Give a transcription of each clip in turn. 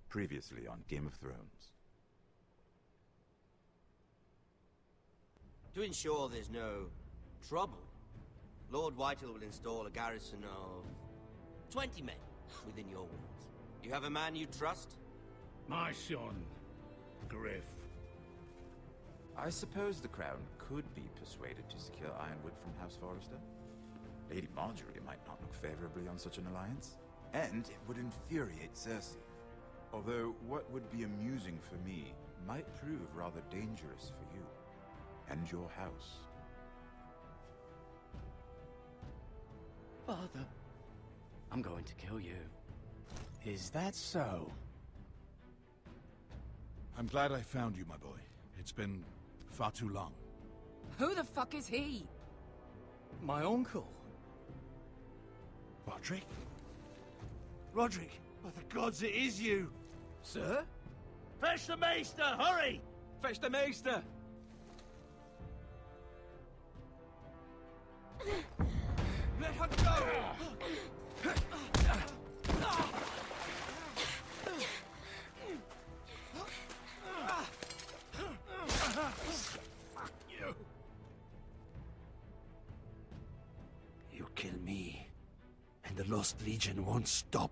Previously on Game of Thrones. To ensure there's no trouble, Lord Whitehall will install a garrison of 20 men within your walls. You have a man you trust? My son, Griff. I suppose the Crown could be persuaded to secure Ironwood from House Forrester. Lady Marjorie might not look favorably on such an alliance, and it would infuriate Cersei. Although what would be amusing for me might prove rather dangerous for you and your house. Father, I'm going to kill you. Is that so? I'm glad I found you, my boy. It's been far too long. Who the fuck is he? My uncle. Roderick? Roderick, by the gods, it is you! Sir? Fetch the Maester, hurry! Fetch the Maester! Let her go! Fuck you! You kill me, and the Lost Legion won't stop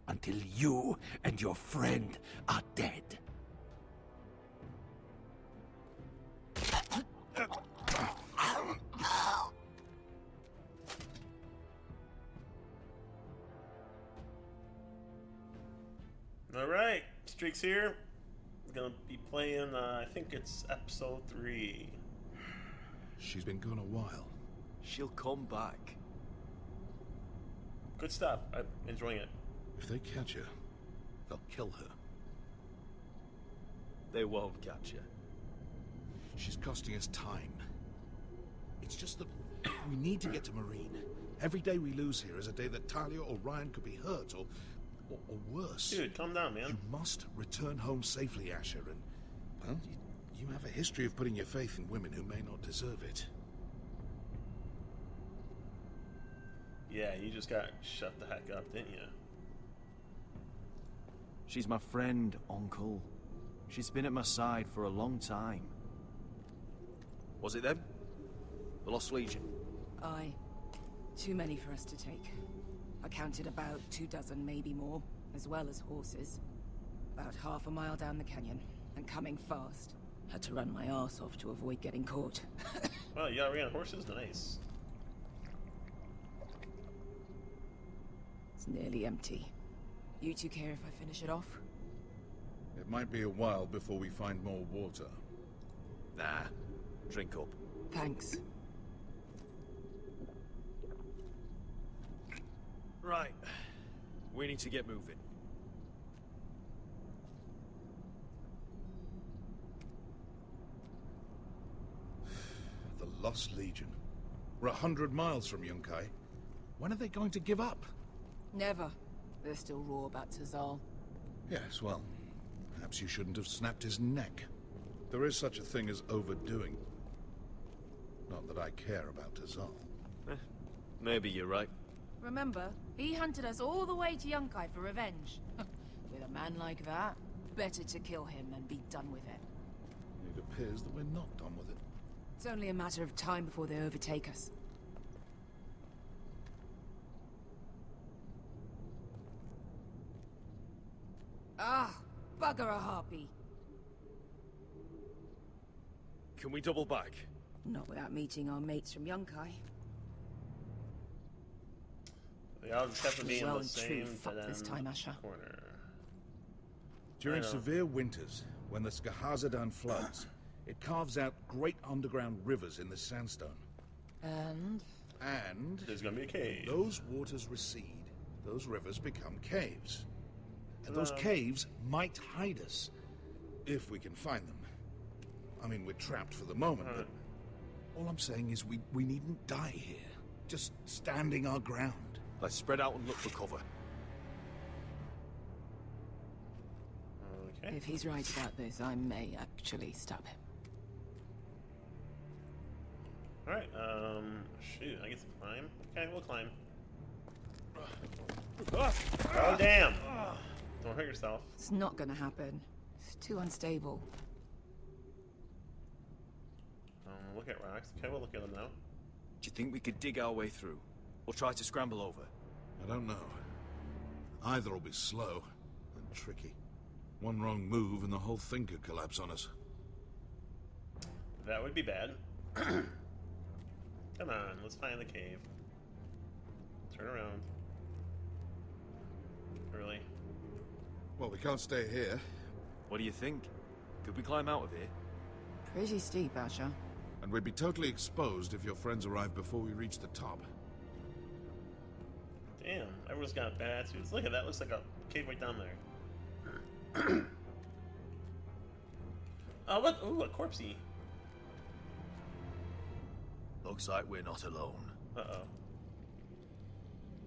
until you and your friend are dead. Alright, Streak's here. We're gonna be playing, I think it's episode 3. She's been gone a while. She'll come back. Good stuff. I'm enjoying it. If they catch her, they'll kill her. They won't catch her. She's costing us time. It's just that we need to get to Marine. Every day we lose here is a day that Talia or Ryan could be hurt, or worse. Dude, calm down, man. You must return home safely, Asher, and, well, you have a history of putting your faith in women who may not deserve it. Yeah, you just got shut the heck up, didn't you? She's my friend, Uncle. She's been at my side for a long time. Was it them? The Lost Legion? Aye. Too many for us to take. I counted about 24, maybe more, as well as horses. About half a mile down the canyon, and coming fast. Had to run my arse off to avoid getting caught. Well, you ran horses? Nice. It's nearly empty. You two care if I finish it off? It might be a while before we find more water. Nah. Drink up. Thanks. Right. We need to get moving. The Lost Legion. We're 100 miles from Yunkai. When are they going to give up? Never. They're still raw about Tazal. Yes, well, perhaps you shouldn't have snapped his neck. There is such a thing as overdoing. Not that I care about Tazal. Maybe you're right. Remember, he hunted us all the way to Yunkai for revenge. With a man like that, better to kill him and be done with it. It appears that we're not done with it. It's only a matter of time before they overtake us. Ah, bugger a harpy. Can we double back? Not without meeting our mates from Yunkai. They all just have to be in Well the and same true, fuck this dead-end time, Asher. corner. During I know. severe winters, when the Skahazadan floods, it carves out great underground rivers in the sandstone. And? And There's gonna be a cave. those waters recede, those rivers become caves. And those Hello. caves might hide us, if we can find them. I mean, we're trapped for the moment, but all I'm saying is we needn't die here. Just standing our ground. Let's spread out and look for cover. Okay. If he's right about this, I may actually stab him. Alright, shoot, I get to climb? Okay, we'll climb. Oh, damn! Don't hurt yourself. It's not gonna happen. It's too unstable. Look at rocks. Okay, we'll look at them now. Do you think we could dig our way through? Or try to scramble over? I don't know. Either will be slow and tricky. One wrong move and the whole thing could collapse on us. That would be bad. Come on, let's find the cave. Turn around. Really? Well, we can't stay here. What do you think? Could we climb out of here? Pretty steep, Asher. And we'd be totally exposed if your friends arrive before we reach the top. Damn, everyone's got bad attitudes. Look at that, looks like a cave right down there. Oh, what? Ooh, a corpsey. Looks like we're not alone. Uh-oh.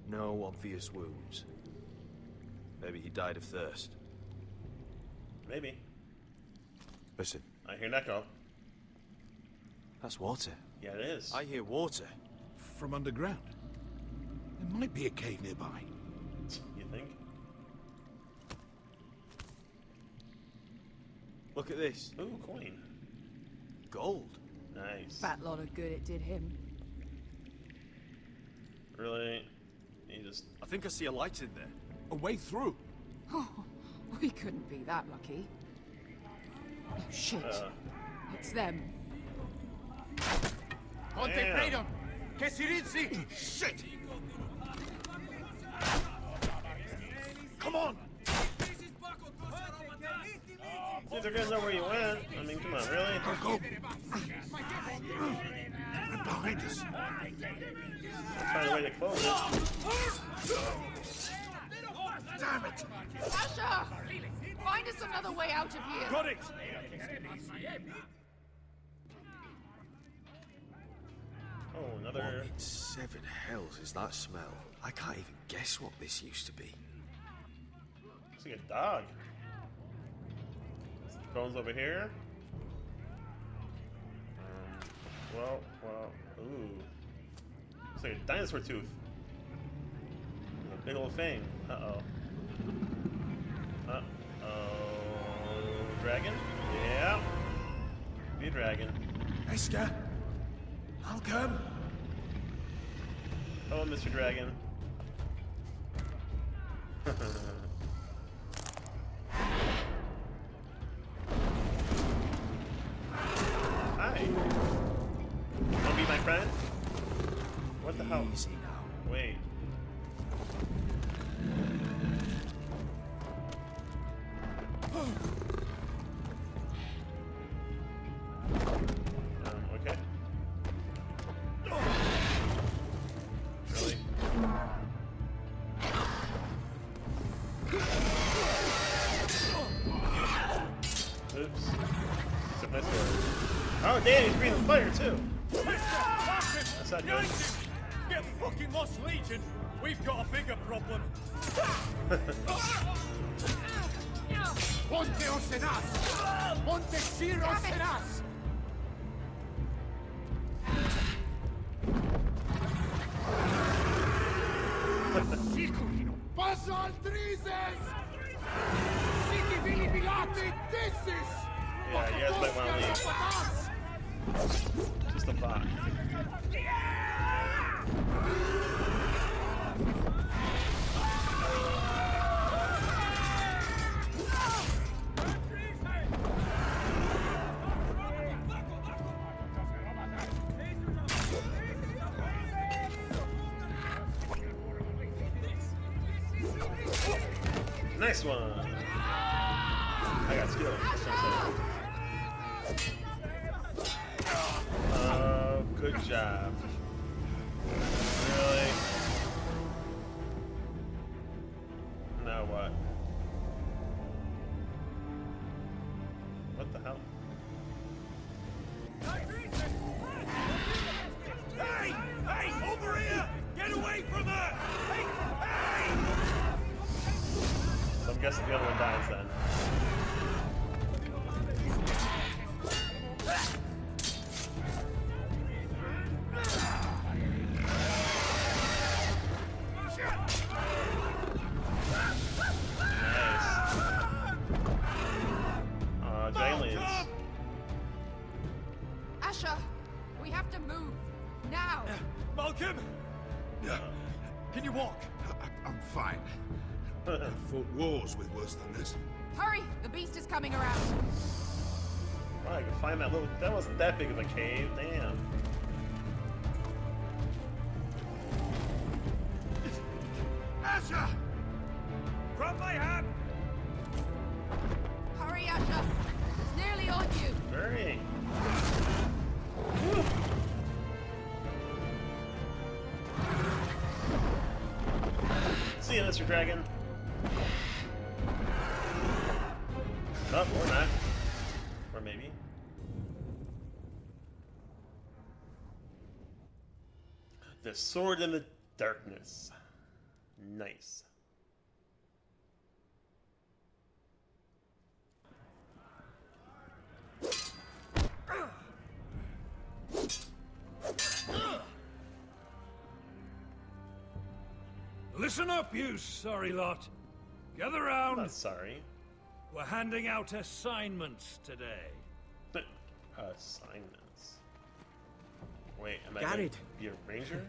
No obvious wounds. Maybe he died of thirst. Maybe. Listen, I hear an echo. that's water. Yeah, it is. I hear water. From underground. There might be a cave nearby. You think? Look at this. Ooh, coin. Gold. Nice. Fat lot of good it did him. Really? You just... I think I see a light in there. A way through. Oh, we couldn't be that lucky. Oh, shit. It's them. Damn. Shit! Come on! Dude, they're gonna know where you went. I mean, come on, really? Go! Right behind us. I'll find a way to close it. Damn it! Asher! Find us another way out of here! Got it! Oh, What another... in seven hells is that smell? I can't even guess what this used to be. Looks like a dog. Bones over here. Well, ooh. Looks like a dinosaur tooth. A big old fang. Uh-oh. Uh-oh. Dragon? Yeah. Be a dragon. Eska, I'll come. Hello, Mr. Dragon. Hi. Wanna be my friend? What the hell? Easy now. Wait. Okay. Really? Oops. Took my sword. Oh, damn, he's breathing fire, too. That's not good. Get fucking lost, Legion! We've got a bigger problem. Ponte os en us! Ponte Siros en us! Passa al Trises! Siti Vili Pilate, this is! Yeah, you guys might want to leave. Just a thought. Nice one. I got skill. That's what I'm saying. Oh, good job. Really? Now what? What the hell? Hey! Hey! Over here! Get away from her! Hey! Hey! So I'm guessing the other one dies then. Nice. Can you walk? I'm fine. I've fought wars with worse than this. Hurry! The beast is coming around! Oh, I can find that little... That wasn't that big of a cave. Damn. Asher! From my hand! Hurry, Asher! It's nearly on you! Hurry. See you, Mr. Dragon. Oh, or not. Or maybe. The Sword in the Darkness. Nice. Listen up, you sorry lot. Gather I'm round. not sorry. We're handing out assignments today. Assignments. Wait, am I Garrett. going to be a ranger?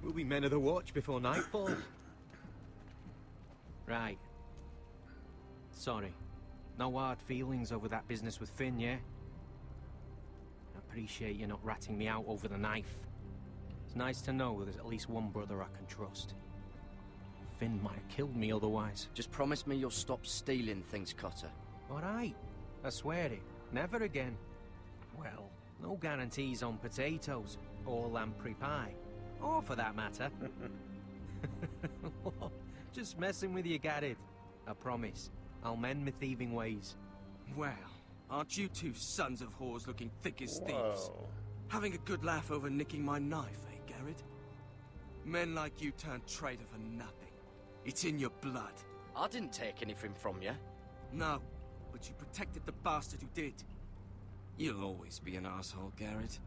We'll be men of the watch before nightfall. Right. Sorry. No hard feelings over that business with Finn, yeah? I appreciate you not ratting me out over the knife. It's nice to know there's at least one brother I can trust. Finn might have killed me otherwise. Just promise me you'll stop stealing things, Cotter. Alright. I swear it. Never again. Well, no guarantees on potatoes, or lamprey pie. Or for that matter. Just messing with you, Garrett. I promise. I'll mend my thieving ways. Well, aren't you two sons of whores looking thick as thieves? Whoa. Having a good laugh over nicking my knife, eh, Garrett? Men like you turn traitor for nothing. It's in your blood. I didn't take anything from you. No, but you protected the bastard who did. You'll always be an asshole, Garrett.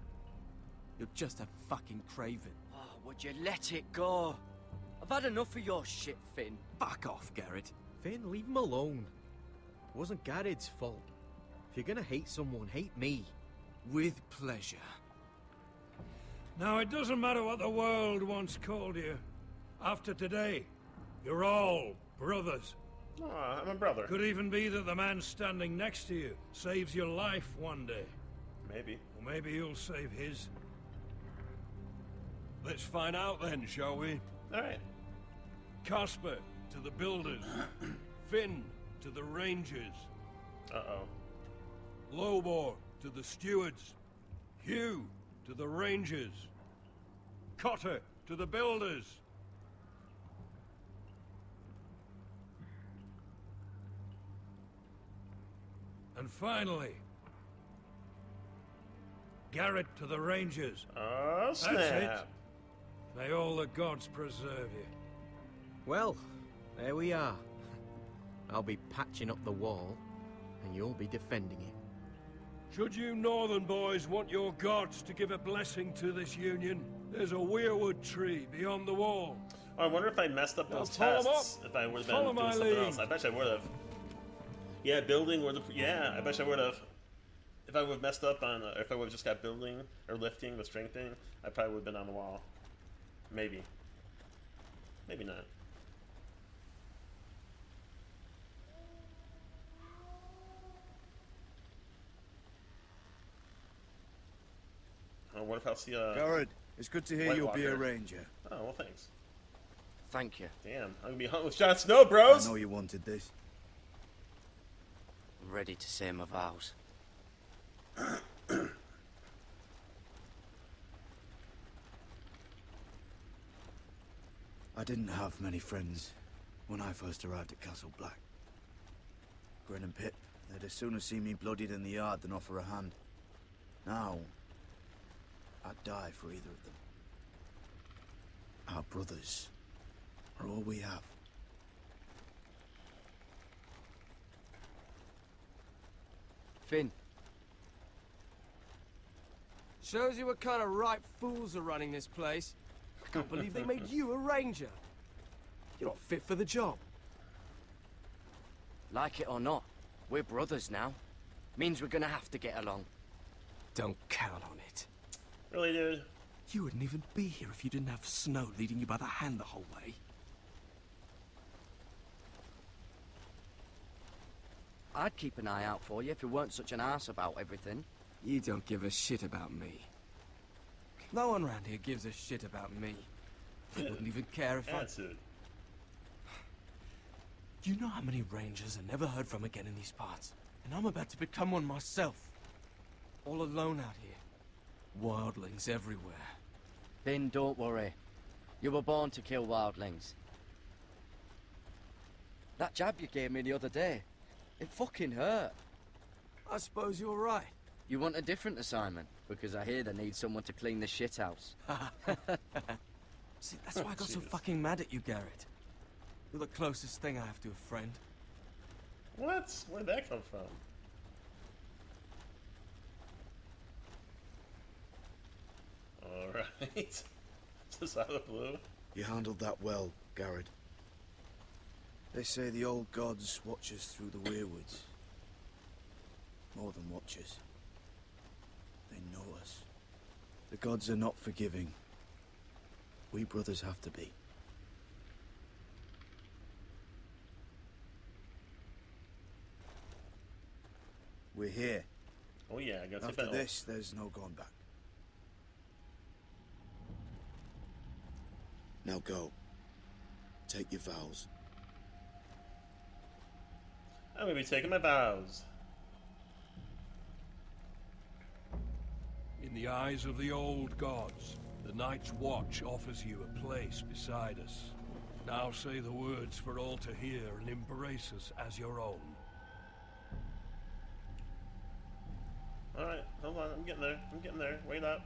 You're just a fucking craven. Oh, would you let it go? I've had enough of your shit, Finn. Fuck off, Garrett. Finn, leave him alone. It wasn't Garrett's fault. If you're gonna hate someone, hate me. With pleasure. Now, it doesn't matter what the world once called you. After today, you're all brothers. Aw, I'm a brother. Could even be that the man standing next to you saves your life one day. Maybe. Or maybe you'll save his. Let's find out then, shall we? Alright. Casper to the builders. Finn to the rangers. Uh-oh. Lobor to the stewards. Hugh to the rangers. Cotter to the builders. And finally, Garrett to the rangers. Oh, snap. That's it. May all the gods preserve you. Well, there we are. I'll be patching up the wall, and you'll be defending it. Should you northern boys want your gods to give a blessing to this union, there's a weirwood tree beyond the wall. Oh, I wonder if I messed up those follow 'em tests. If I would have been Follow doing my something lead. else. I bet I would have. Yeah, building or the... Yeah, I bet I would have. If I would have messed up on... if I would have just got building or lifting, the strength thing, I probably would have been on the wall. Maybe. Maybe not. What if I'll see a... Garrett, it's good to hear White you'll be a Walker. ranger. Oh, well, thanks. Thank you. Damn, I'm gonna be hunting with Jon Snow, bros! I know you wanted this. I'm ready to say my vows. I didn't have many friends when I first arrived at Castle Black. Grin and Pip, they'd as soon see me bloodied in the yard than offer a hand. Now, I'd die for either of them. Our brothers are all we have. Finn, Shows you what kind of ripe fools are running this place. I can't believe they made you a ranger. You're not fit for the job. like it or not, we're brothers now. Means we're gonna have to get along. Don't count on it. Really, dude? You wouldn't even be here if you didn't have Snow leading you by the hand the whole way. I'd keep an eye out for you if you weren't such an arse about everything. You don't give a shit about me. No one around here gives a shit about me. They wouldn't even care if That's it. You know how many rangers are never heard from again in these parts? And I'm about to become one myself. All alone out here. Wildlings everywhere. Finn, don't worry. You were born to kill wildlings. That jab you gave me the other day, it fucking hurt. I suppose you're right. You want a different assignment? Because I hear they need someone to clean the shithouse. See, that's why I got so fucking mad at you, Garrett. You're the closest thing I have to a friend. What? Where'd that come from? Alright. Just out of the blue. You handled that well, Garrett. They say the old gods watch us through the weirwoods. More than watchers. They know us. The gods are not forgiving. We brothers have to be. We're here. Oh yeah, I got to After this, there's no going back. Now go. Take your vows. I'm gonna be taking my vows. In the eyes of the old gods, the Night's Watch offers you a place beside us. Now say the words for all to hear and embrace us as your own. Alright, hold on, I'm getting there. I'm getting there. Wait up.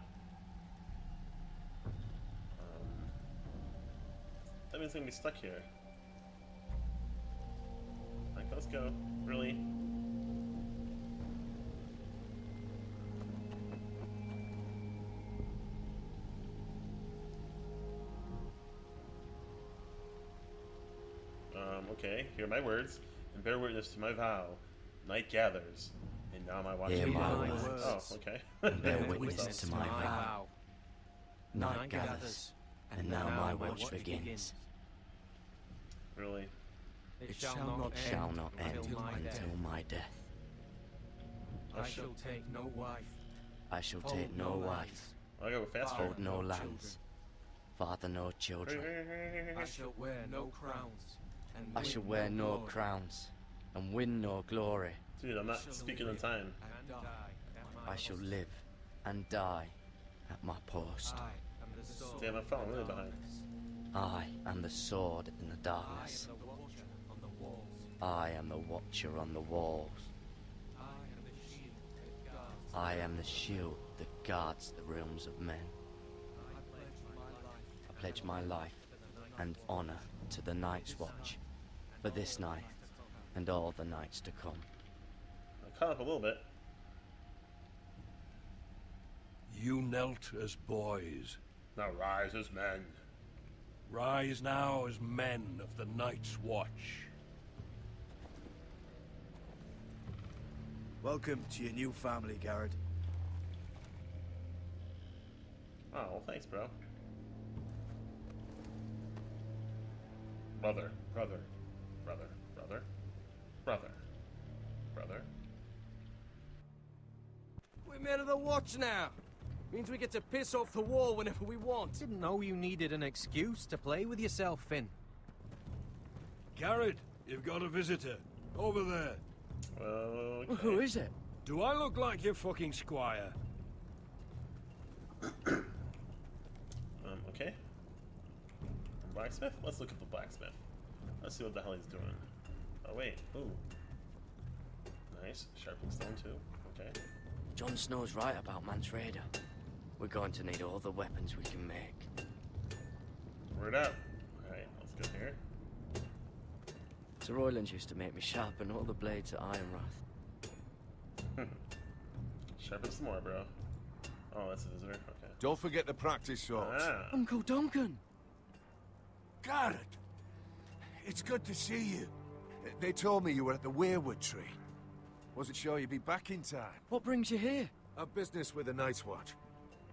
That means I'm gonna be stuck here. Like, let's go. Really? Okay, hear my words, and bear witness to my vow. Night gathers, and now my watch Hear begins. my words. Oh, okay. And bear witness to my vow. Night gathers, and now my watch begins. Really? It shall not end until my death. I shall take no wife. I shall take no wife, I go faster. hold no lands, father no children. I shall wear no crowns. And I shall wear no crowns, and win no glory. Dude, I'm not speaking in time. I shall live and die at my post. Damn, I'm falling really behind. I am the sword in the darkness. I am the watcher on the walls. I am the shield that guards the realms of men. I pledge my life and honor to the Night's Watch for this night and all the nights to come. I caught up a little bit. You knelt as boys. Now rise as men. Rise now as men of the Night's Watch. Welcome to your new family, Garrett. Oh, well, thanks, bro. Brother, brother, brother, brother, brother, brother. We're men of the watch now. Means we get to piss off the wall whenever we want. Didn't know you needed an excuse to play with yourself, Finn. Garrett, you've got a visitor. Over there. Okay. Who is it? Do I look like your fucking squire? Okay. Blacksmith? Let's look at the blacksmith. Let's see what the hell he's doing. Oh, wait. Ooh. Nice. Sharpened stone, too. Okay. Jon Snow's right about Mance Rayder. We're going to need all the weapons we can make. Word up. Alright, let's go here. Sir Royland used to make me sharpen all the blades at Ironrath. Sharpen some more, bro. Oh, that's a visitor. Okay. Don't forget to practice shots. Ah. Uncle Duncan! Garrett! It's good to see you. They told me you were at the Weirwood tree. Wasn't sure you'd be back in time. What brings you here? A business with the Night's Watch.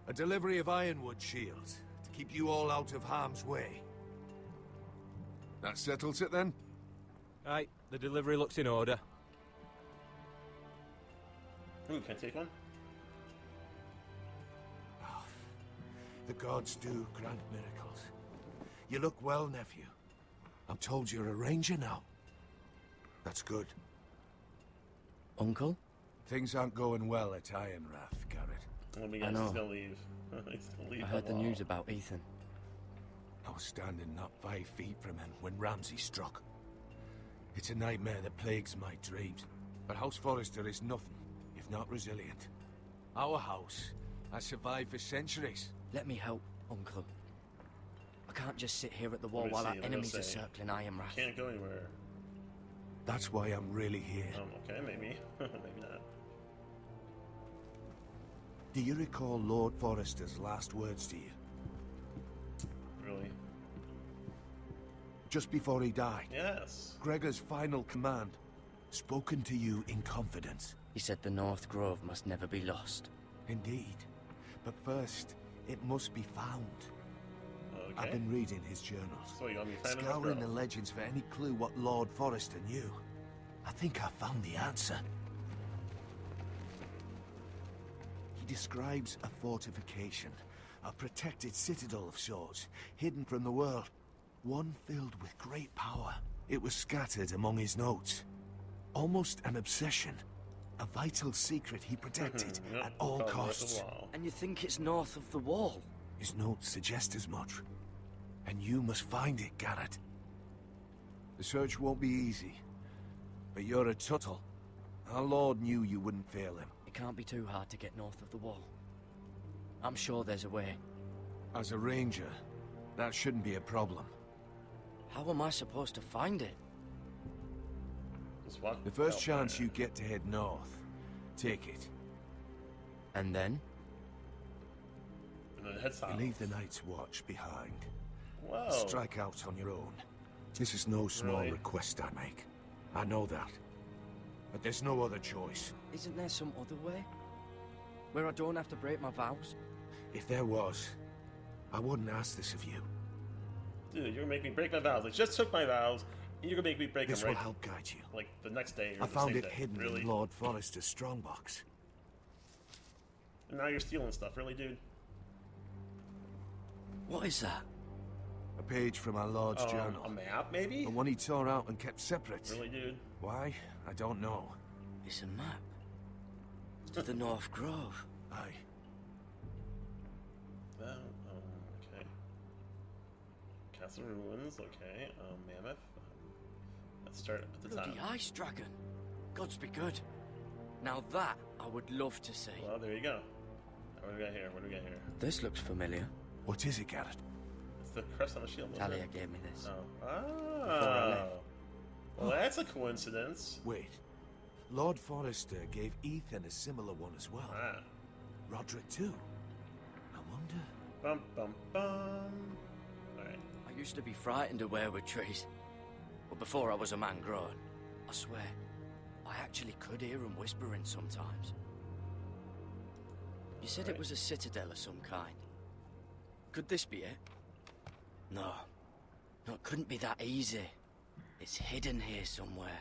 A delivery of ironwood shields to keep you all out of harm's way. That settles it then? Right, the delivery looks in order. Ooh, can I take one? The gods do grant miracles. You look well, nephew. I'm told you're a ranger now. That's good. Uncle? Things aren't going well at Ironrath, Garrett. Let me I guess, know. he's gonna leave. He's gonna leave. I heard the wall. news about Ethan. I was standing not 5 feet from him when Ramsay struck. It's a nightmare that plagues my dreams. But House Forrester is nothing if not resilient. Our house has survived for centuries. Let me help, Uncle. I can't just sit here at the wall Let me while see, our let me enemies are see. circling Ironrath. Can't go anywhere. That's why I'm really here. Okay, maybe. Maybe not. Do you recall Lord Forrester's last words to you? Really? Just before he died? Yes. Gregor's final command, spoken to you in confidence. He said the North Grove must never be lost. Indeed. But first, it must be found. Okay. I've been reading his journals, So you want me to find scouring the enough legends for any clue what Lord Forrester knew. I think I found the answer. He describes a fortification, a protected citadel of sorts, hidden from the world, one filled with great power. It was scattered among his notes. Almost an obsession. A vital secret he protected Yep, at all probably worth costs. the wall. And you think it's north of the wall? His notes suggest as much. And you must find it, Garrett. The search won't be easy. But you're a Tuttle. Our Lord knew you wouldn't fail him. It can't be too hard to get north of the wall. I'm sure there's a way. As a ranger, that shouldn't be a problem. How am I supposed to find it? Just walk The first out chance there. you get to head north, take it. And then? And then head south. You leave the Night's Watch behind. Whoa. Strike out on your own. This is no small Really? request I make. I know that. But there's no other choice. Isn't there some other way? Where I don't have to break my vows? If there was, I wouldn't ask this of you. Dude, you're gonna make me break my vows. I just took my vows, and you're gonna make me break This them will right, help guide you. like, the next day or I the found same it day. hidden Really? in Lord Forrester's strongbox. And now you're stealing stuff. Really, dude? What is that? A page from our Lord's journal. A map, maybe? The one he tore out and kept separate. Really, dude? Why? I don't know. It's a map. To the North Grove. Aye. Okay. Castle Ruins, okay. Mammoth. Let's start at the top. Bloody ice dragon. Gods be good. Now that I would love to see. Well, there you go. What do we got here? What do we got here? This looks familiar. What is it, Garrett? It's the crest on the shield. isn't Talia it? gave me this. Oh. Before I left. Well, that's a coincidence. Wait. Lord Forrester gave Ethan a similar one as well. Ah. Roderick too. I wonder... Bum, bum, bum. Alright. I used to be frightened of weirwood trees. But before I was a man grown, I swear, I actually could hear them whispering sometimes. You said it was a citadel of some kind. Could this be it? No. No, it couldn't be that easy. It's hidden here somewhere.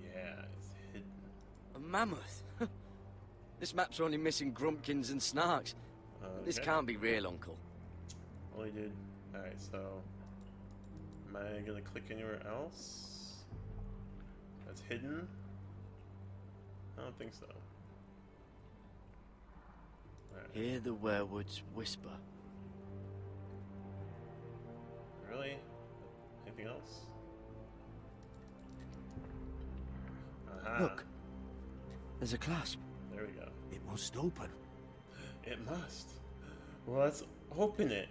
Yeah, it's hidden. A mammoth? This map's only missing grumpkins and snarks. This Okay. can't be real, Uncle. Well, you did. Alright, so... Am I gonna click anywhere else? That's hidden? I don't think so. Alright. Hear the werewoods whisper. Really? Anything else? Aha. Look. There's a clasp. There we go. It must open. It must. Well, let's open it.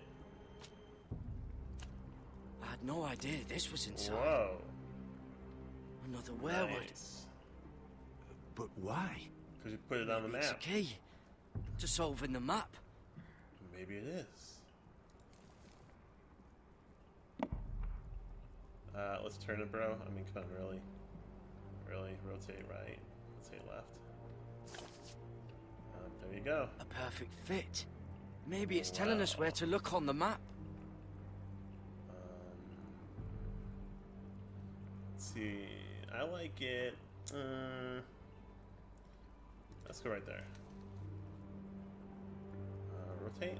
I had no idea this was inside. Whoa. Another werewood. Nice. But why? Because you put it on the It's a map. key to solving the map. Maybe it is. Let's turn it, bro. I mean, come on, really? Really? Rotate right. Rotate left. There you go. A perfect fit. Maybe it's telling us where to look on the map. Let's see. I like it. Let's go right there. Rotate.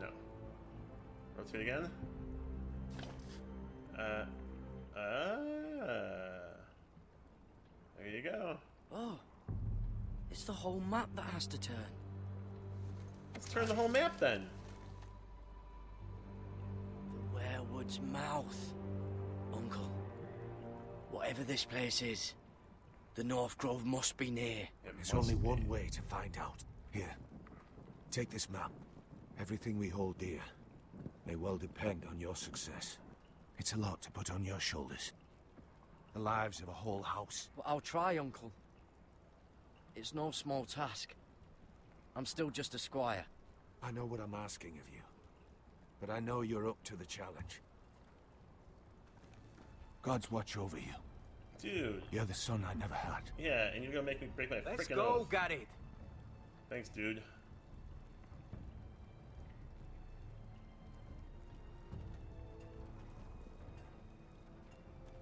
No. Rotate again. There you go. Oh, it's the whole map that has to turn. Let's turn the whole map then. The Werewood's mouth. Uncle, whatever this place is, the North Grove must be near. There's only one way to find out. Here, take this map. Everything we hold dear may well depend on your success. It's a lot to put on your shoulders. The lives of a whole house. Well, I'll try, Uncle. It's no small task. I'm still just a squire. I know what I'm asking of you, but I know you're up to the challenge. God's watch over you. Dude. You're the son I never had. Yeah, and you're gonna make me break my Let's freaking go, oath. got it. Thanks, dude.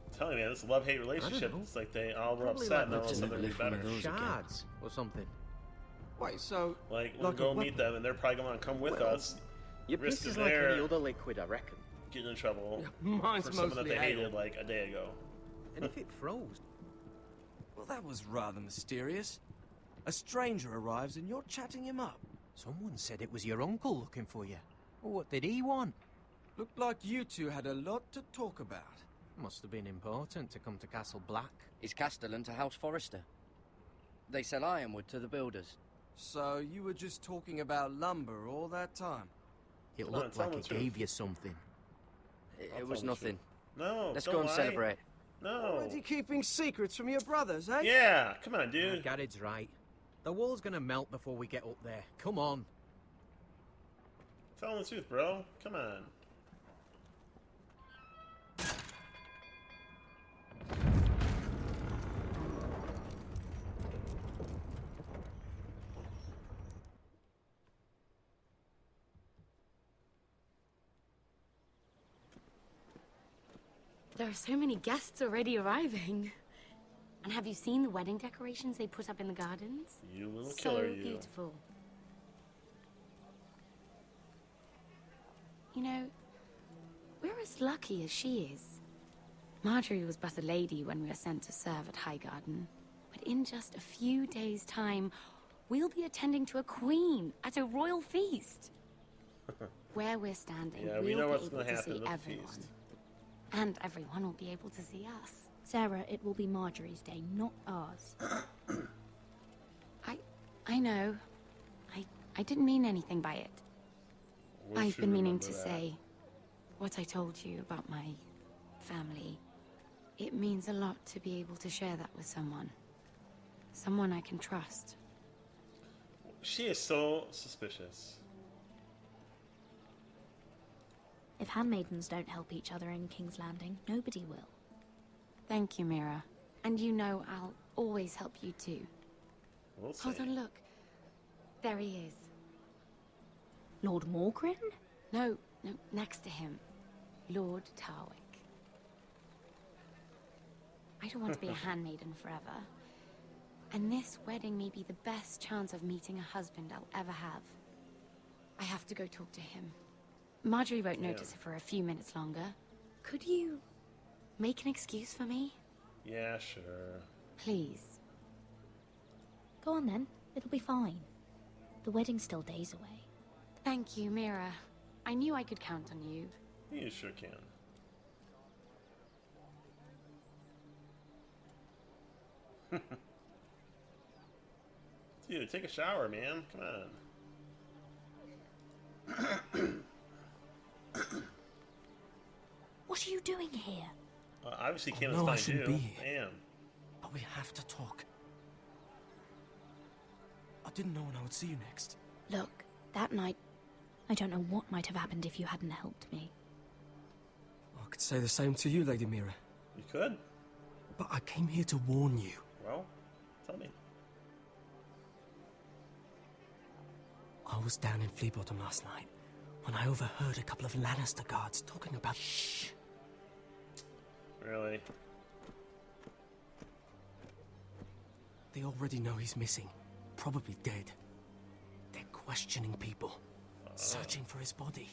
I'm telling you, man, this love-hate relationship. It's like they all were Probably upset, like and all of a sudden live they're to better. live one of those Shards or something. Wait, so... Like, we'll like go a meet them, and they're probably gonna come with Well, us. Your risk piss is of like their any other liquid, I reckon. getting in trouble Mine's for someone that mostly they hated ale. like a day ago. And if it froze? Well, that was rather mysterious. A stranger arrives and you're chatting him up. Someone said it was your uncle looking for you. Well, what did he want? Looked like you two had a lot to talk about. Must have been important to come to Castle Black. Is Castellan to House Forrester? They sell ironwood to the builders. So you were just talking about lumber all that time? It Come on, looked tell like the it truth. gave you something. It was nothing. No, Let's don't go and lie. celebrate. No. Already keeping secrets from your brothers, eh? Yeah, come on, dude. Gared's right. The wall's gonna melt before we get up there. Come on. Tell them the truth, bro. Come on. There are so many guests already arriving. And have you seen the wedding decorations they put up in the gardens? You little So killer, you. beautiful. You know, we're as lucky as she is. Marjorie was but a lady when we were sent to serve at Highgarden. But in just a few days' time, we'll be attending to a queen at a royal feast. Where we're standing, Yeah, we'll we know be what's able gonna to happen see at the everyone. feast. And everyone will be able to see us. Sarah, it will be Marjorie's day, not ours. I know. I didn't mean anything by it. We I've should been meaning to remember that. say what I told you about my family. It means a lot to be able to share that with someone. Someone I can trust. She is so suspicious. If handmaidens don't help each other in King's Landing, nobody will. Thank you, Mira. And you know I'll always help you too. We'll see. Hold on, look. There he is. Lord Morgrin? No, next to him. Lord Tarwick. I don't want to be a handmaiden forever. And this wedding may be the best chance of meeting a husband I'll ever have. I have to go talk to him. Marjorie won't notice it for a few minutes longer. Could you make an excuse for me? Yeah, sure. Please. Go on then, it'll be fine. The wedding's still days away. Thank you, Mira. I knew I could count on you. You sure can. Dude, take a shower, man. Come on. What are you doing here? Obviously, can't no, I find shouldn't you. be here. Damn. But we have to talk. I didn't know when I would see you next. Look, that night, I don't know what might have happened if you hadn't helped me. I could say the same to you, Lady Mira. You could. But I came here to warn you. Well, tell me. I was down in Fleabottom last night when I overheard a couple of Lannister guards talking about... Shh! Really? They already know he's missing. Probably dead. They're questioning people. Searching for his body.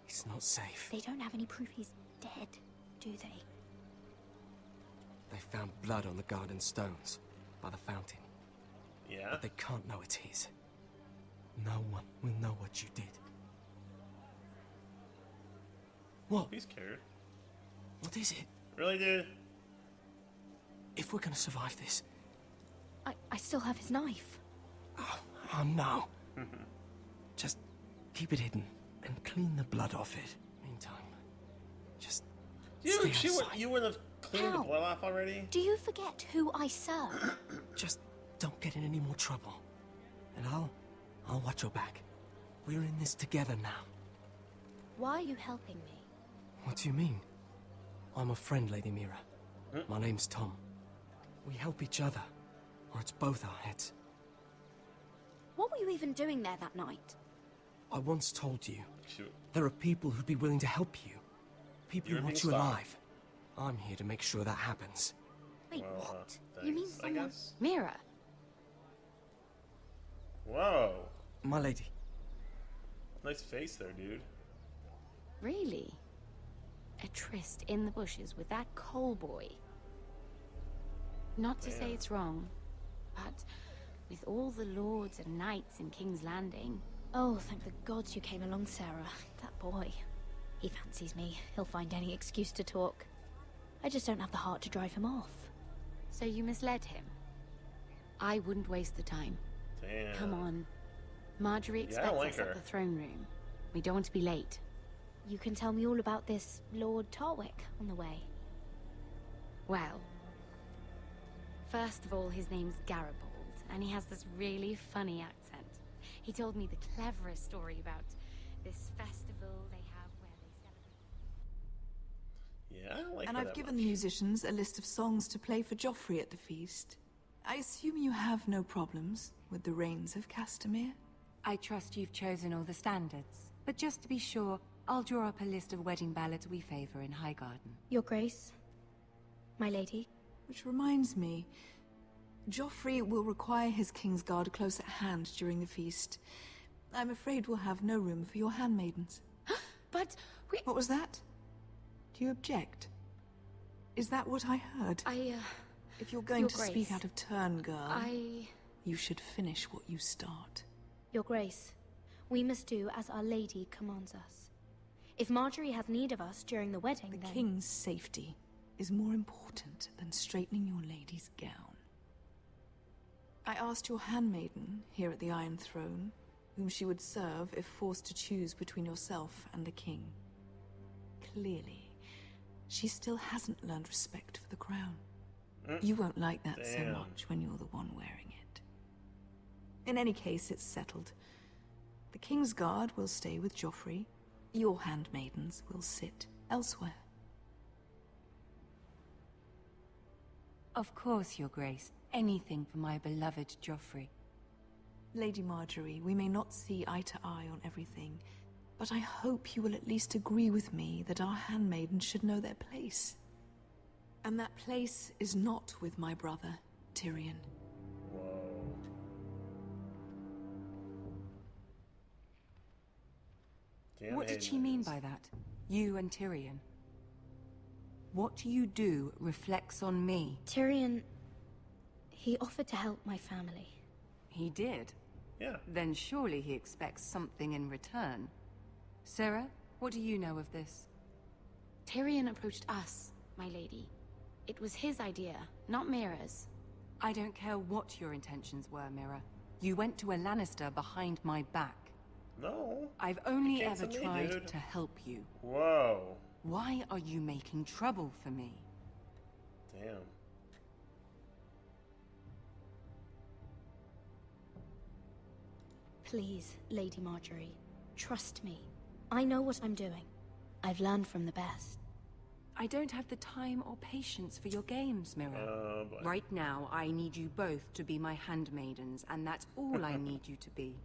It's not safe. They don't have any proof he's dead, do they? They found blood on the garden stones by the fountain. Yeah? But they can't know it's his. No one will know what you did. What? He's scared. What is it? Really, dude? If we're gonna survive this... I still have his knife. Oh no. Just keep it hidden and clean the blood off it. Meantime, just Dude, stay outside. you would have cleaned the blood off already? Do you forget who I serve? Just don't get in any more trouble. And I'll watch your back. We're in this together now. Why are you helping me? What do you mean? I'm a friend, Lady Mira. My name's Tom. We help each other, or it's both our heads. What were you even doing there that night? I once told you, Shoot. there are people who'd be willing to help you. People who want you alive. I'm here to make sure that happens. Wait, what? Thanks, You mean I someone... guess. Mira? Whoa. My lady. Nice face there, dude. Really? A tryst in the bushes with that coal boy? Not to say it's wrong, but with all the lords and knights in King's Landing... Oh, thank the gods you came along, Sarah. That boy. He fancies me. He'll find any excuse to talk. I just don't have the heart to drive him off. So you misled him? I wouldn't waste the time. Damn. Come on. Marjorie Yeah, I expects don't like us her. at the throne room. We don't want to be late. You can tell me all about this Lord Tarwick on the way. Well, first of all, his name's Garibold, and he has this really funny accent. He told me the cleverest story about this festival they have where they celebrate. Yeah, I don't like And her I've that given much. the musicians a list of songs to play for Joffrey at the feast. I assume you have no problems with the Rains of Castamere? I trust you've chosen all the standards. But just to be sure, I'll draw up a list of wedding ballads we favor in Highgarden. Your Grace. My lady. Which reminds me, Joffrey will require his Kingsguard close at hand during the feast. I'm afraid we'll have no room for your handmaidens. But we... What was that? Do you object? Is that what I heard? If you're going Your to Grace, speak out of turn, girl, I... you should finish what you start. Your Grace, we must do as Our Lady commands us. If Marjorie has need of us during the wedding, The then... king's safety is more important than straightening your lady's gown. I asked your handmaiden here at the Iron Throne whom she would serve if forced to choose between yourself and the king. Clearly, she still hasn't learned respect for the crown. You won't like that so Damn. much when you're the one wearing it. In any case, it's settled. The King's Guard will stay with Joffrey. Your handmaidens will sit elsewhere. Of course, Your Grace. Anything for my beloved Joffrey. Lady Marjorie, we may not see eye to eye on everything, but I hope you will at least agree with me that our handmaidens should know their place. And that place is not with my brother, Tyrion. Whoa. Damn, What did she mean by that? You and Tyrion? What you do reflects on me. Tyrion... he offered to help my family. He did? Yeah. Then surely he expects something in return. Sarah, what do you know of this? Tyrion approached us, my lady. It was his idea, not Mira's. I don't care what your intentions were, Mira. You went to a Lannister behind my back. No. I've only You came ever to me, tried dude. to help you. Whoa. Why are you making trouble for me? Damn. Please, Lady Marjorie, trust me. I know what I'm doing. I've learned from the best. I don't have the time or patience for your games, Mira. Oh, boy. Right now, I need you both to be my handmaidens, and that's all I need you to be.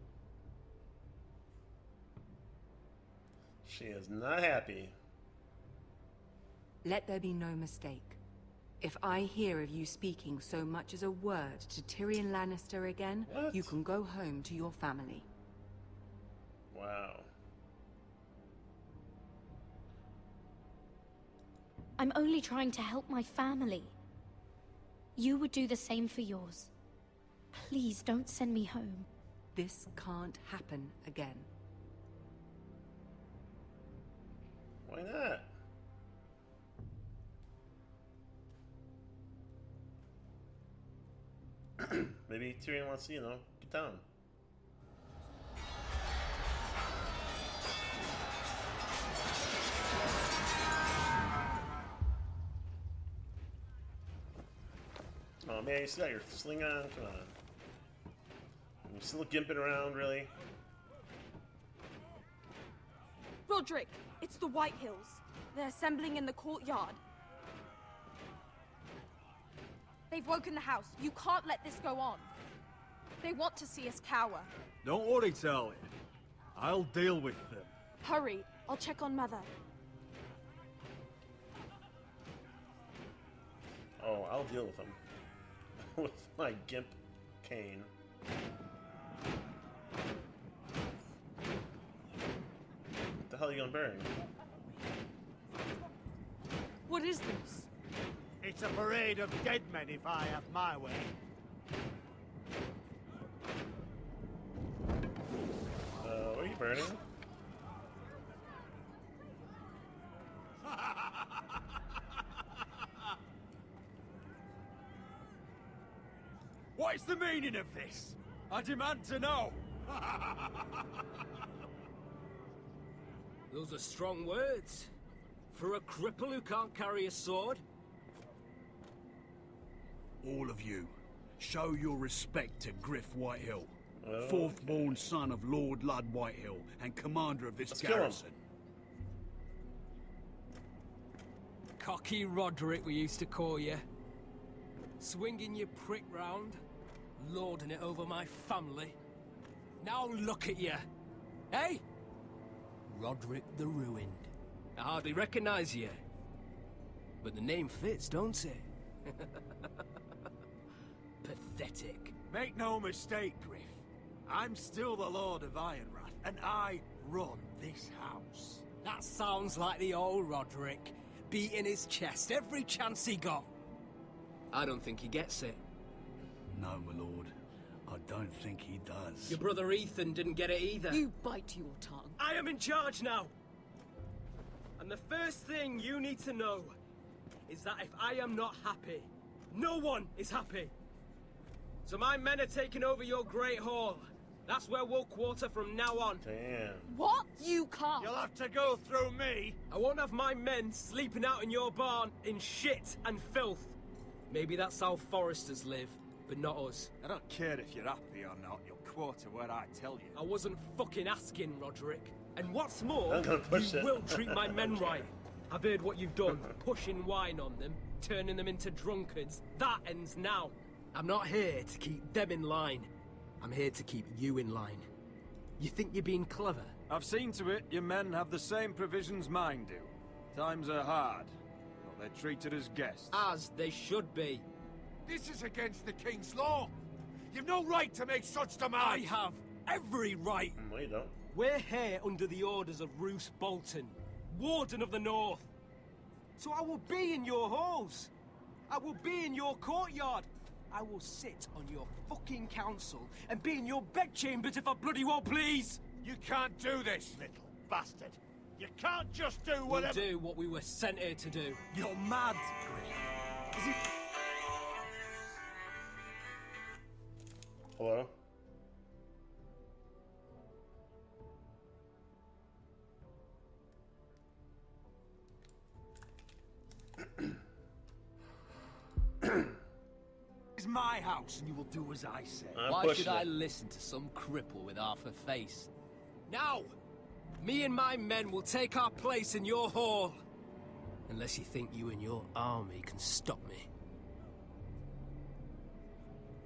She is not happy. Let there be no mistake. If I hear of you speaking so much as a word to Tyrion Lannister again, you can go home to your family. Wow. I'm only trying to help my family. You would do the same for yours. Please don't send me home. This can't happen again. Why not? Maybe Tyrion wants to, you know, get down. Oh man, you still got your sling on? Come on. You're still gimping around, really? Roderick, it's the White Hills. They're assembling in the courtyard. They've woken the house. You can't let this go on. They want to see us cower. Don't worry, Talia. I'll deal with them. Hurry, I'll check on Mother. Oh, I'll deal with them. With my gimp cane. What the hell are you gonna burn? What is this? It's a parade of dead men if I have my way. What are you burning? What is the meaning of this? I demand to know. Those are strong words. For a cripple who can't carry a sword? All of you, show your respect to Griff Whitehill, Oh, fourth-born son of Lord Ludd Whitehill and commander of this Let's kill him. garrison. Cocky Roderick, we used to call you. Swinging your prick round, lording it over my family. Now look at you. Hey? Roderick the Ruined. I hardly recognize you. But the name fits, don't it? Pathetic. Make no mistake, Griff. I'm still the Lord of Ironrath, and I run this house. That sounds like the old Roderick, beating his chest every chance he got. I don't think he gets it. No, my lord. I don't think he does. Your brother Ethan didn't get it either. You bite your tongue. I am in charge now! And the first thing you need to know is that if I am not happy, no one is happy. So my men are taking over your Great Hall. That's where we'll quarter from now on. Damn. What? You can't. You'll have to go through me. I won't have my men sleeping out in your barn in shit and filth. Maybe that's how Foresters live, but not us. I don't care if you're happy or not. You'll quarter where I tell you. I wasn't fucking asking, Roderick. And what's more, I'm gonna push you it. will treat my men right. I've heard what you've done, pushing wine on them, turning them into drunkards. That ends now. I'm not here to keep them in line. I'm here to keep you in line. You think you're being clever? I've seen to it your men have the same provisions mine do. Times are hard, but they're treated as guests. As they should be. This is against the King's law. You've no right to make such demands. I have every right. No, you don't. We're here under the orders of Roose Bolton, Warden of the North. So I will be in your halls. I will be in your courtyard. I will sit on your fucking council and be in your bedchambers if I bloody well please. You can't do this, little bastard. You can't just do whatever... We'll do what we were sent here to do. You're mad, Griff. Is it... Hello? It's my house, and you will do as I say. Why should I listen to some cripple with half a face? Now! Me and my men will take our place in your hall. Unless you think you and your army can stop me.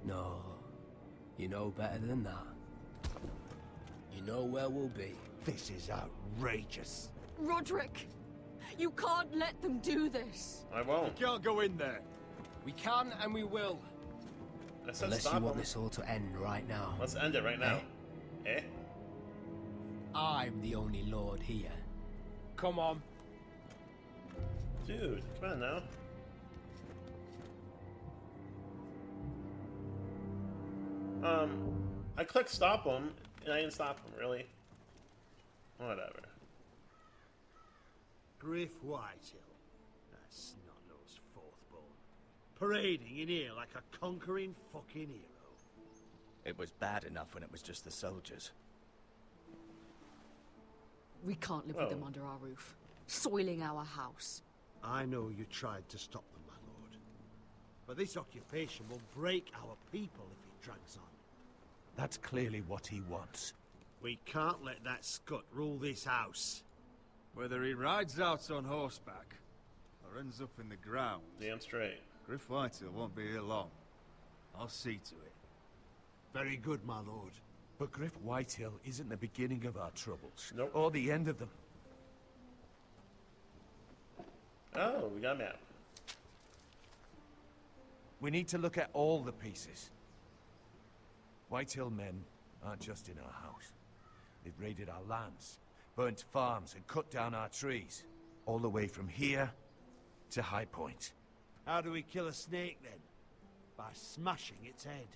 No. You know better than that. You know where we'll be. This is outrageous. Roderick! You can't let them do this! I won't. You can't go in there. We can and we will. I said Unless stop you want him. this all to end right now. Let's end it right now. Eh? I'm the only lord here. Come on. Dude, come on now. I clicked stop him, and I didn't stop him, really. Whatever. Griff Whitehill. That snot-nosed fourth-born. Parading in here like a conquering fucking hero. It was bad enough when it was just the soldiers. We can't live with them under our roof, soiling our house. I know you tried to stop them, my lord. But this occupation will break our people if it drags on. That's clearly what he wants. We can't let that scut rule this house. Whether he rides out on horseback or ends up in the ground, damn straight, Griff Whitehill won't be here long. I'll see to it. Very good, my lord. But Griff Whitehill isn't the beginning of our troubles. Nope. Or the end of them. Oh, we got a map. We need to look at all the pieces. Whitehill men aren't just in our house. They've raided our lands, burnt farms, and cut down our trees. All the way from here to High Point. How do we kill a snake, then? By smashing its head.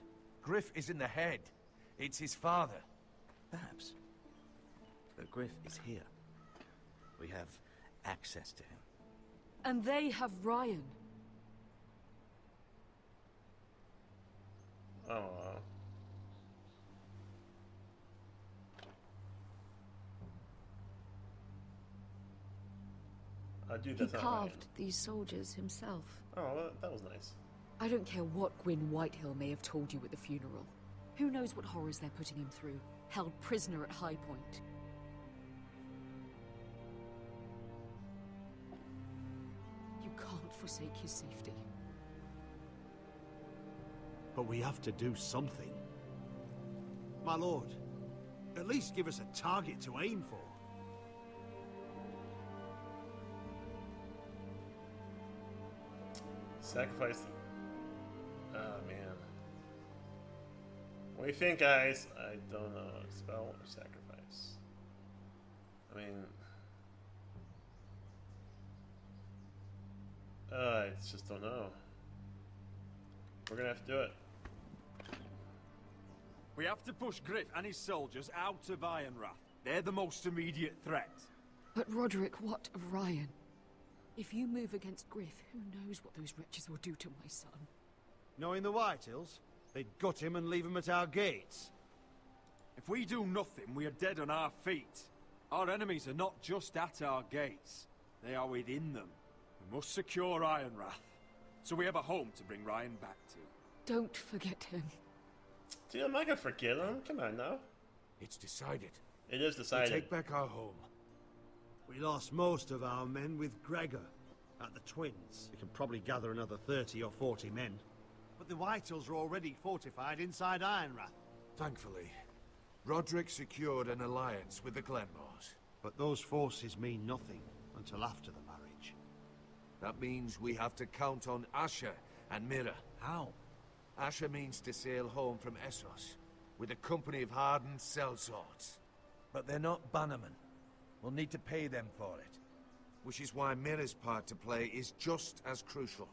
Griff isn't the head. It's his father. Perhaps. But Griff is here. We have access to him. And they have Ryan. Oh, dude, He that's not right. carved these soldiers himself. Oh, that was nice. I don't care what Gwyn Whitehill may have told you at the funeral. Who knows what horrors they're putting him through, held prisoner at High Point. You can't forsake his safety. But we have to do something. My lord, at least give us a target to aim for. Sacrifice. Oh, man. What do you think, guys? I don't know. Spell or sacrifice? I mean... I just don't know. We're gonna have to do it. We have to push Griff and his soldiers out of Ironrath. They're the most immediate threat. But Roderick, what of Ryan? If you move against Griff, who knows what those wretches will do to my son? Knowing the Whitehills, they'd gut him and leave him at our gates. If we do nothing, we are dead on our feet. Our enemies are not just at our gates. They are within them. We must secure Ironrath, so we have a home to bring Ryan back to. Don't forget him. Dude, I'm not gonna forget him. Come on now. It's decided. It is decided. We take back our home. We lost most of our men with Gregor at the Twins. We can probably gather another 30 or 40 men. But the Whitehills are already fortified inside Ironrath. Thankfully, Roderick secured an alliance with the Glenmores. But those forces mean nothing until after the marriage. That means we have to count on Asher and Mira. How? Asher means to sail home from Essos with a company of hardened sellswords. But they're not bannermen. We'll need to pay them for it. Which is why Mira's part to play is just as crucial.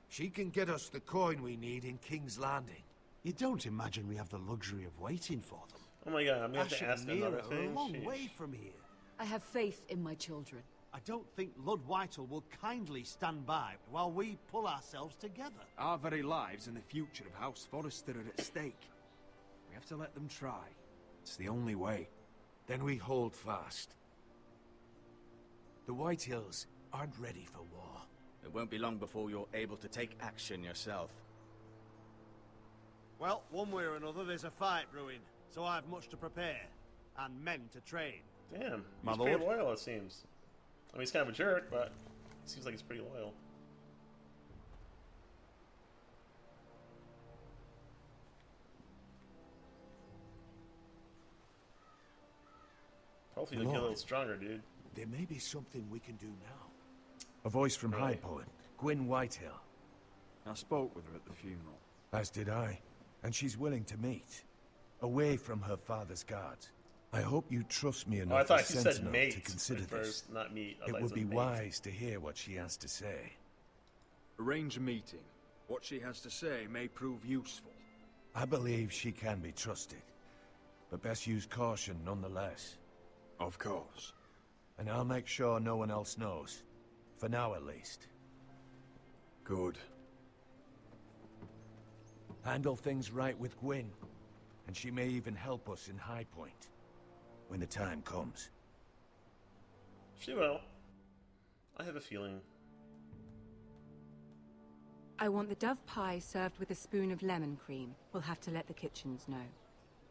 She can get us the coin we need in King's Landing. You don't imagine we have the luxury of waiting for them. Oh my god, I'm gonna have to Asher ask and Mira another are thing. a long Sheesh. way from here. I have faith in my children. I don't think Lord Whitehill will kindly stand by while we pull ourselves together. Our very lives and the future of House Forrester are at stake. We have to let them try. It's the only way. Then we hold fast. The Whitehills aren't ready for war. It won't be long before you're able to take action yourself. Well, one way or another, there's a fight brewing, so I have much to prepare, and men to train. Damn, My he's pretty lord? loyal, it seems. I mean, he's kind of a jerk, but it seems like he's pretty loyal. Hopefully, he'll get a little stronger, dude. There may be something we can do now. A voice from High Point, Gwyn Whitehill. I spoke with her at the funeral. As did I. And she's willing to meet. Away from her father's guards. I hope you trust me I enough thought as you said sentinel mate to consider at this. first, not meet. I It thought would said be mate. wise to hear what she has to say. Arrange a meeting. What she has to say may prove useful. I believe she can be trusted. But best use caution nonetheless. Of course. And I'll make sure no one else knows. For now, at least. Good. Handle things right with Gwyn. And she may even help us in High Point. When the time comes. She will. I have a feeling. I want the dove pie served with a spoon of lemon cream. We'll have to let the kitchens know.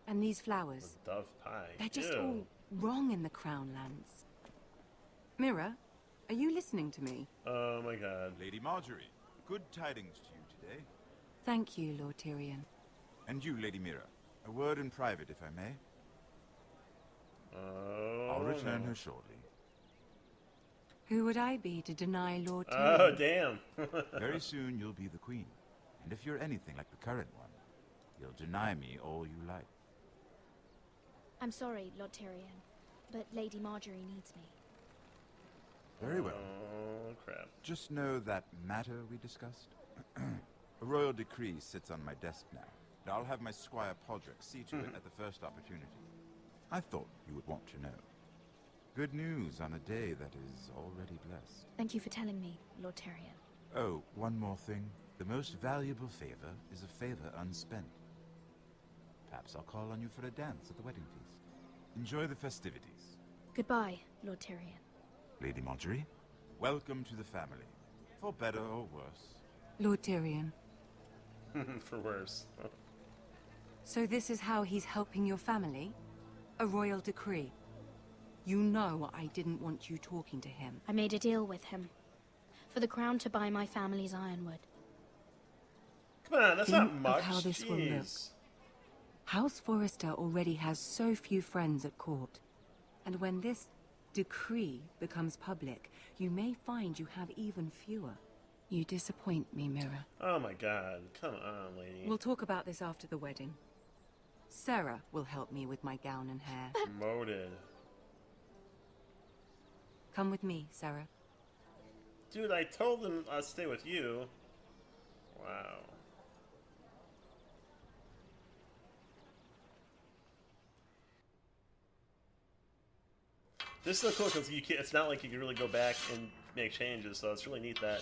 And these flowers. Dove pie. They're just Ew. all wrong in the Crown lands. Mira, are you listening to me? Oh my god. Lady Marjorie, good tidings to you today. Thank you, Lord Tyrion. And you, Lady Mira. A word in private, if I may. I'll return her shortly. Who would I be to deny Lord Oh, Tyrion? damn. Very soon you'll be the queen. And if you're anything like the current one, you'll deny me all you like. I'm sorry, Lord Tyrion, but Lady Marjorie needs me. Very well. Oh, crap. Just know that matter we discussed? A royal decree sits on my desk now. And I'll have my squire Podrick see to it at the first opportunity. I thought you would want to know. Good news on a day that is already blessed. Thank you for telling me, Lord Tyrion. Oh, one more thing. The most valuable favor is a favor unspent. Perhaps I'll call on you for a dance at the wedding feast. Enjoy the festivities. Goodbye, Lord Tyrion. Lady Marjorie, welcome to the family. For better or worse. Lord Tyrion. For worse. So this is how he's helping your family? A royal decree? You know I didn't want you talking to him. I made a deal with him. For the crown to buy my family's ironwood. Come on, that's Think not much. of how this will look. Jeez. House Forrester already has so few friends at court. And when this decree becomes public, you may find you have even fewer. You disappoint me, Mira. Oh my god. Come on, lady. We'll talk about this after the wedding. Sarah will help me with my gown and hair. Promoted. Come with me, Sarah. Dude, I told them I'd stay with you. Wow. This is so cool because it's not like you can really go back and make changes, so it's really neat that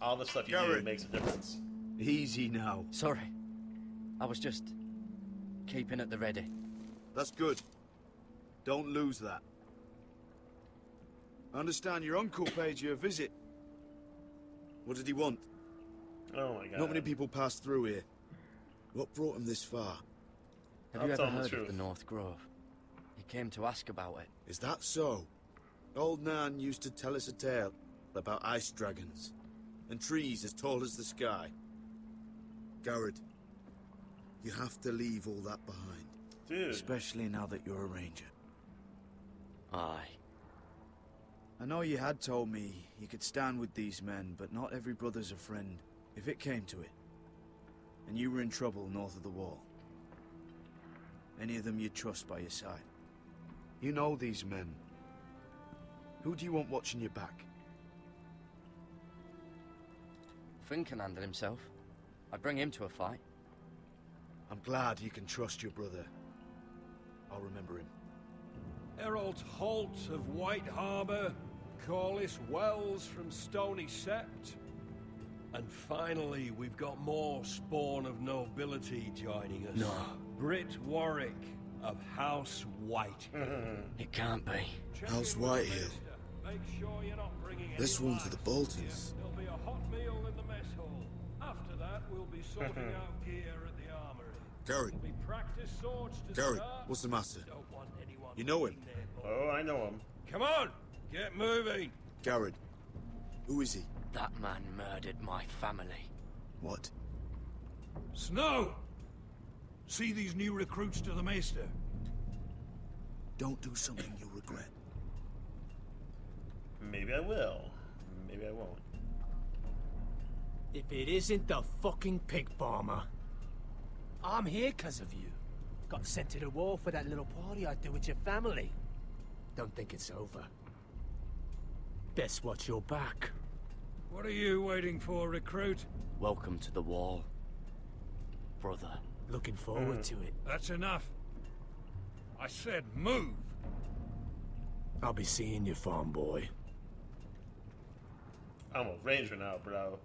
all the stuff you do Garrett. makes a difference. Easy now. Sorry. I was just keeping at the ready. That's good. Don't lose that. I understand your uncle paid you a visit. What did he want? Oh my god. Not many people pass through here. What brought him this far? Have I'll you tell ever him the heard of truth. the North Grove? He came to ask about it. Is that so? Old Nan used to tell us a tale about ice dragons and trees as tall as the sky. Garrett, you have to leave all that behind. Dude. Especially now that you're a ranger. Aye. I know you had told me you could stand with these men, but not every brother's a friend, if it came to it. And you were in trouble north of the wall. Any of them you'd trust by your side. You know these men. Who do you want watching your back? Finn can handle himself. I'd bring him to a fight. I'm glad you can trust your brother. I'll remember him. Errol Holt of White Harbour, Corliss Wells from Stony Sept. And finally, we've got more spawn of nobility joining us. No. Britt Warwick of House White. It can't be. House Whitehill. Make sure you're not bringing This any one's for the lights. Boltons. There'll be a hot meal in the mess hall. After that, we'll be sorting out gear at the armory. Garrett. There'll be practice swords to Garrett, start. what's the matter? Don't want anyone You know him? Oh, I know him. Come on, get moving. Garrett. Who is he? That man murdered my family. What? Snow! See these new recruits to the Maester? Don't do something you'll regret. Maybe I will. Maybe I won't. If it isn't the fucking pig farmer. I'm here because of you. Got sent to the war for that little party I threw with your family. Don't think it's over. Best watch your back. What are you waiting for, recruit? Welcome to the wall, brother. Looking forward to it. That's enough. I said move. I'll be seeing you, farm boy. I'm a ranger now, bro.